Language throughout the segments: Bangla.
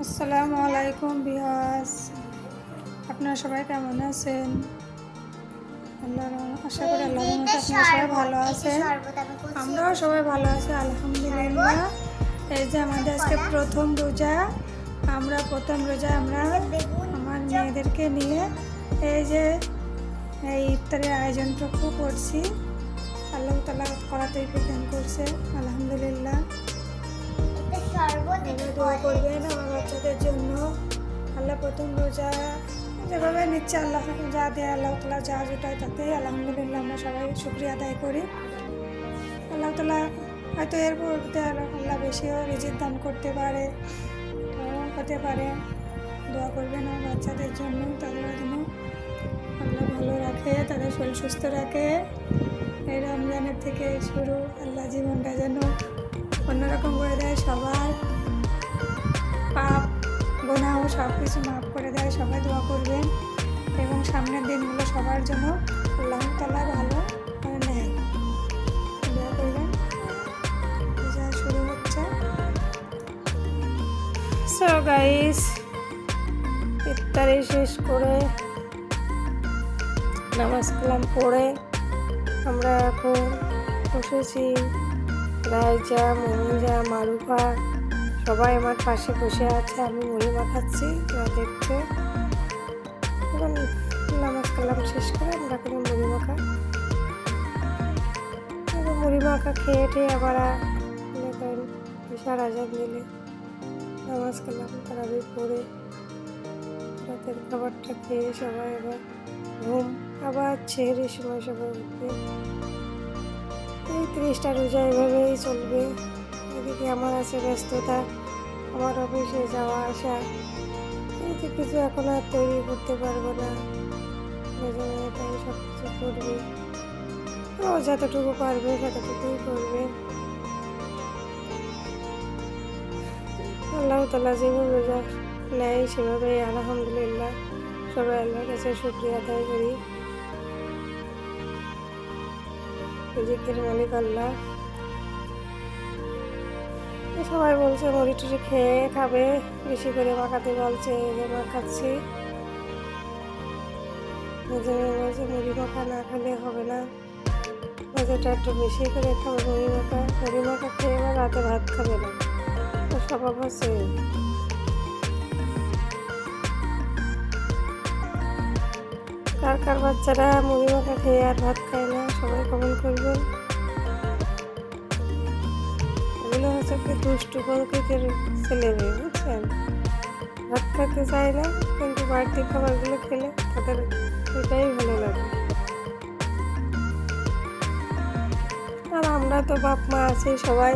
আসসালামু আলাইকুম ভিউয়ার্স, আপনারা সবাই কেমন আছেন? আশা করি আল্লাহর রহমতে আপনারা সবাই ভালো আছেন। আমরাও সবাই ভালো আছি আলহামদুলিল্লাহ। এই যে আমাদের আজকে প্রথম রোজা, আমরা আমার মেয়েদেরকে নিয়ে এই যে এই ইফতারের আয়োজনটুকু করছি। আল্লাহ তাআলা করা তৌফিক দান করছে আলহামদুলিল্লাহ। দোয়া করবেন আমার বাচ্চাদের জন্য। আল্লাহ প্রথম রোজা যেভাবে নিচ্ছে, আল্লাহ যা দেয় আল্লাহ তাআলা যা জোটায় তাতে আলহামদুলিল্লাহ আমরা সবাই শুকরিয়া আদায় করি। আল্লাহ তাআলা হয়তো এর পরবর্তীতে আল্লাহ বেশিও রিজিক দান করতে পারে, হতে পারে। দোয়া করবেন আমার বাচ্চাদের জন্য, তাদের জন্য আল্লাহ ভালো রাখে, তাদের শরীর সুস্থ রাখে। এই রমজানের থেকে শুরু, আল্লাহ জীবনটা যেন অন্যরকম করে দেয়, সবার পাপ গুনাহ সব কিছু মাফ করে দেয়। সবাই দোয়া করবেন এবং সামনের দিনগুলো সবার জন্য আল্লাহ তাআলা ভালো করে নেয়। দোয়া করবেন। যা শুরু হচ্ছে। সো গাইস, ইফতারি শেষ করে নামাজ কালাম পড়ে আমরা এখন বসেছি। রাইজা, মনুজা, মারুফা সবাই আমার পাশে বসে আছে। আমি মুড়ি মাখাচ্ছি, ওরা দেখছে। এখন নামাজ কালাম শেষ করে আমরা কোনো মুড়ি মাখা খেয়ে টেয়ে আবার ঈশার আজান দিলে নামাজ কালাম তারাবি পড়ে রাতের খাবারটা খেয়ে সবাই আবার ঘুম, আবার ছেড়ের সময় সবাই উঠবে। এই 30টা রোজা এভাবেই চলবে। এদিকে আমার আছে ব্যস্ততা, আমার অফিসে যাওয়া আসা, এই যে কিছু এখন আর তৈরি করতে পারবো না। তাই সব কিছু করবে, ও যতটুকু পারবে ততটুকুই করবে। আল্লাহ তাআলা যেভাবে রোজা নেয় সেভাবে আলহামদুলিল্লাহ সবাই আল্লাহর কাছে শুকরিয়া আদায় করি। রিজিকের মালিক আল্লাহ। সবাই বলছে মুড়ি টুড়ি খেয়ে খাবে, বেশি করে মাখাতে বলছে, মাখাচ্ছি। বলছে মুড়ি মাখা না খেলে হবে না, মজাটা একটু বেশি করে খাবে। মুড়ি মাখা খেয়ে এবার রাতে ভাত খাবে না, তো স্বভাব আছে। কার কার বাচ্চারা মুড়ি মাখা খেয়ে আর ভাত খায় না, সবাই কমেন্ট করবেন। এগুলো হচ্ছে কি দুষ্টু প্রকৃতির ছেলে মেয়ে, বুঝছেন? ভাত খেতে চায় না, কিন্তু বাড়তি খাবারগুলো খেলে তাদের এটাই ভালো লাগে। আর আমরা তো বাপ মা আছি, সবাই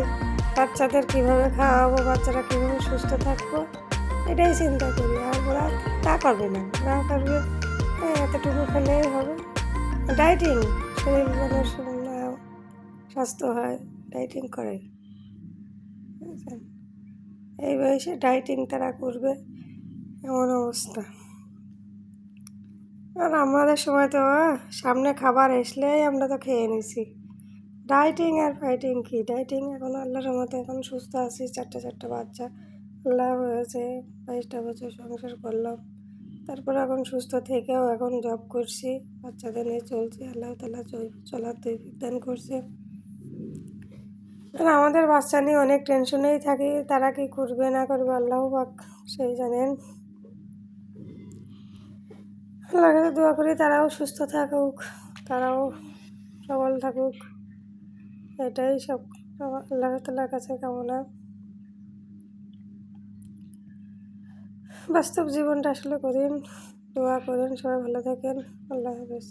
বাচ্চাদের কীভাবে খাওয়াবো, বাচ্চারা কীভাবে সুস্থ থাকবো এটাই চিন্তা করি। আর ওরা তা করবে না, না করবে এতটুকু খেলেই হবে। ডায়েটিং, শরীর যেন স্বাস্থ্য হয়, ডায়েটিং করে। এই বয়সে ডায়েটিং তারা করবে, এমন অবস্থা। আর আমাদের সময় তো সামনে খাবার আসলেই আমরা তো খেয়ে নিছি। ডায়েটিং আর ফাইটিং কি? ডায়েটিং এখন আল্লাহর রহমতে এখন সুস্থ আছি। চারটা বাচ্চা আল্লাহ হয়েছে, 22টা বছর সংসার করলাম। তারপর এখন সুস্থ থেকেও এখন জব করছি, বাচ্চাদের নিয়ে চলছি। আল্লাহ তাআলা চলার তৌফিক দান করছে। আর আমাদের বাচ্চা নিয়ে অনেক টেনশনেই থাকি, তারা কি করবে না করবে আল্লাহ পাক সেই জানেন। আল্লাহর কাছে দোয়া করি তারাও সুস্থ থাকুক, তারাও সবল থাকুক, এটাই সব আল্লাহ তাআলার কাছে কামনা। বাস্তব জীবনটা আসলে করেন, দোয়া করেন, সবাই ভালো থাকেন। আল্লাহ হাফেজ।